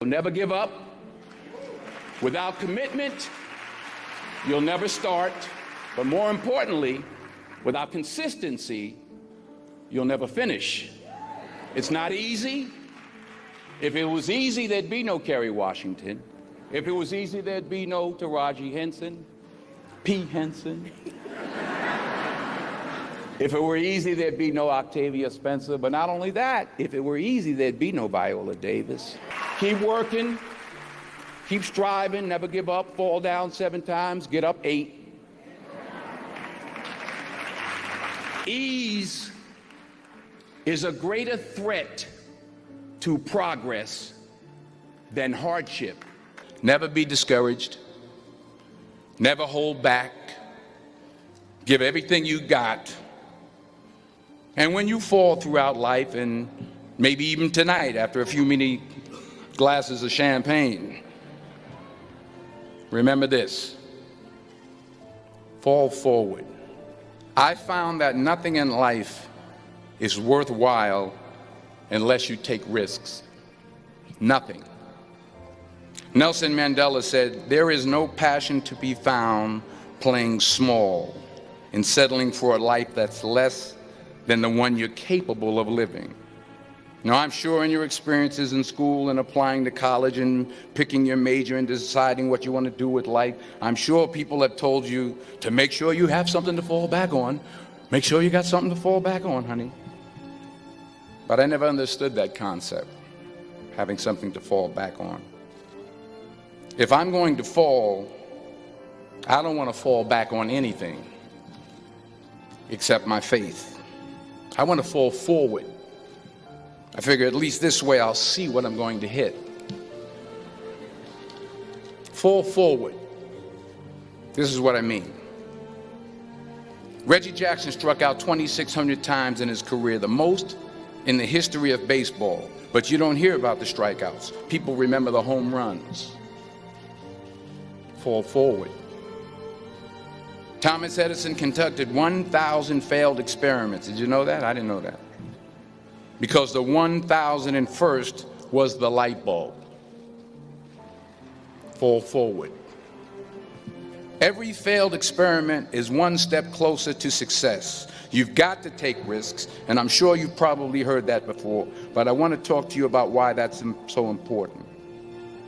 Never give up. Without commitment, you'll never start. But more importantly, without consistency, you'll never finish. It's not easy. If it was easy, there'd be no Kerry Washington. If it was easy, there'd be no Taraji Henson, P. Henson. If it were easy, there'd be no Octavia Spencer. But not only that, if it were easy, there'd be no Viola Davis. Keep working, keep striving, never give up, fall down 7 times, get up 8. Ease is a greater threat to progress than hardship. Never be discouraged. Never hold back. Give everything you got. And when you fall throughout life, and maybe even tonight after a few many glasses of champagne, remember this: fall forward. I found that nothing in life is worthwhile unless you take risks. Nothing. Nelson Mandela said, "There is no passion to be found playing small and settling for a life that's less than the one you're capable of living." Now, I'm sure in your experiences in school and applying to college and picking your major and deciding what you want to do with life, I'm sure people have told you to make sure you have something to fall back on. Make sure you got something to fall back on, honey. But I never understood that concept, having something to fall back on. If I'm going to fall, I don't want to fall back on anything except my faith. I want to fall forward. I figure at least this way I'll see what I'm going to hit. Fall forward. This is what I mean. Reggie Jackson struck out 2,600 times in his career, the most in the history of baseball. But you don't hear about the strikeouts. People remember the home runs. Fall forward. Thomas Edison conducted 1,000 failed experiments. Did you know that? I didn't know that. Because the 1,001st was the light bulb. Fall forward. Every failed experiment is one step closer to success. You've got to take risks, and I'm sure you've probably heard that before, but I want to talk to you about why that's so important.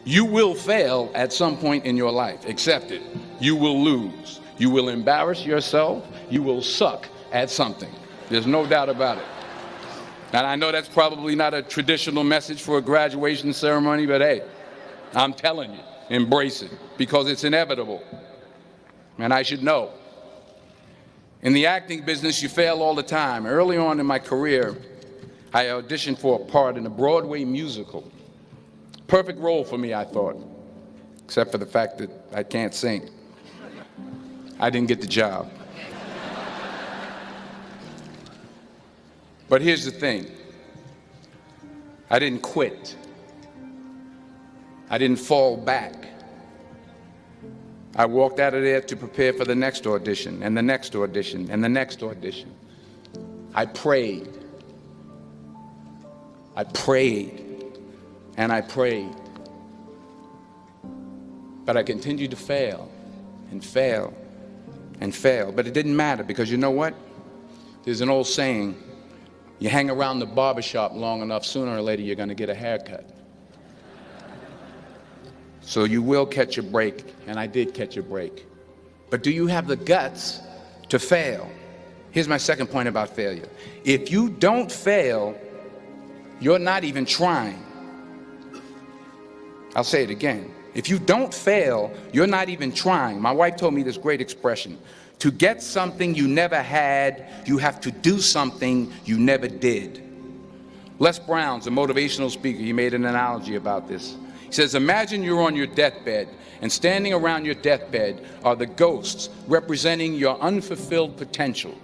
You will fail at some point in your life. Accept it. You will lose. You will embarrass yourself. You will suck at something. There's no doubt about it. And I know that's probably not a traditional message for a graduation ceremony, but hey, I'm telling you, embrace it, because it's inevitable. And I should know. In the acting business, you fail all the time. Early on in my career, I auditioned for a part in a Broadway musical. Perfect role for me, I thought, except for the fact that I can't sing. I didn't get the job. But here's the thing. I didn't quit. I didn't fall back. I walked out of there to prepare for the next audition, and the next audition, and the next audition. I prayed. I prayed, and I prayed. But I continued to fail, and fail, and fail. But it didn't matter, because you know what? There's an old saying, you hang around the barbershop long enough, sooner or later you're going to get a haircut. So you will catch a break, and I did catch a break. But do you have the guts to fail? Here's my second point about failure. If you don't fail, you're not even trying. I'll say it again. If you don't fail, you're not even trying. My wife told me this great expression. To get something you never had, you have to do something you never did. Les Brown's a motivational speaker. He made an analogy about this. He says, imagine you're on your deathbed, and standing around your deathbed are the ghosts representing your unfulfilled potential.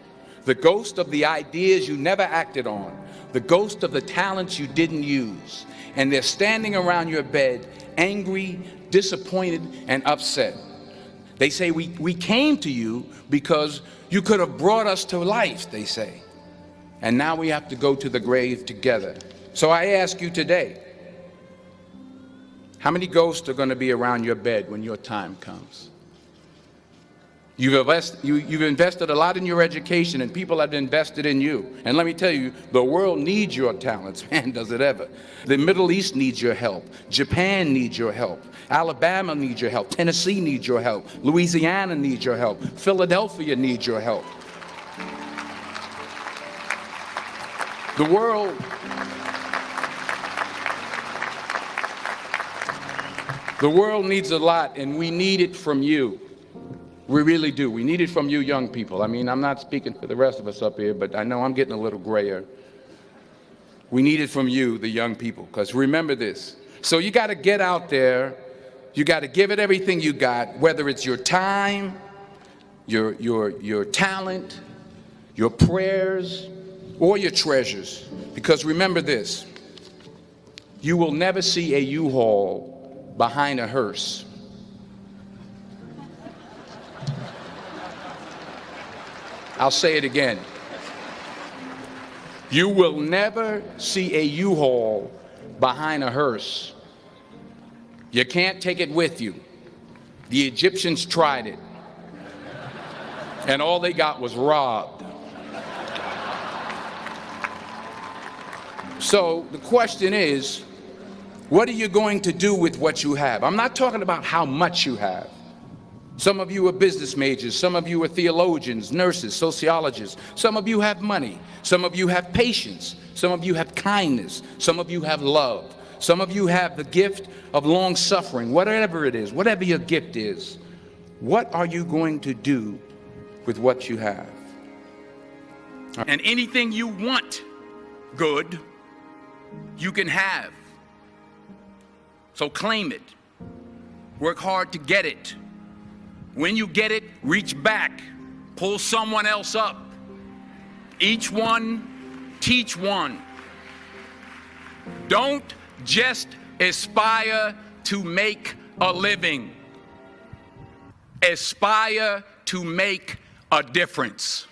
The ghost of the ideas you never acted on. The ghost of the talents you didn't use. And they're standing around your bed, angry, disappointed, and upset. They say, we came to you because you could have brought us to life, they say. And now we have to go to the grave together. So I ask you today, How many ghosts are going to be around your bed when your time comes? You've invested a lot in your education, and people have invested in you. And let me tell you, the world needs your talents. Man, does it ever. The Middle East needs your help. Japan needs your help. Alabama needs your help. Tennessee needs your help. Louisiana needs your help. Philadelphia needs your help. The world needs a lot, and we need it from you. We really do. We need it from you young people. I mean, I'm not speaking for the rest of us up here, but I know I'm getting a little grayer. We need it from you, the young people, because remember this. So you got to get out there. You got to give it everything you got, whether it's your time, your talent, your prayers, or your treasures. Because remember this. You will never see a U-Haul behind a hearse. I'll say it again. You will never see a U-Haul behind a hearse. You can't take it with you. The Egyptians tried it, and all they got was robbed. So the question is, what are you going to do with what you have? I'm not talking about how much you have. Some of you are business majors, some of you are theologians, nurses, sociologists. Some of you have money, some of you have patience, some of you have kindness, some of you have love, some of you have the gift of long suffering. Whatever it is, whatever your gift is, what are you going to do with what you have? And anything you want good, you can have. So claim it. Work hard to get it. When you get it, reach back, pull someone else up. Each one, teach one. Don't just aspire to make a living. Aspire to make a difference.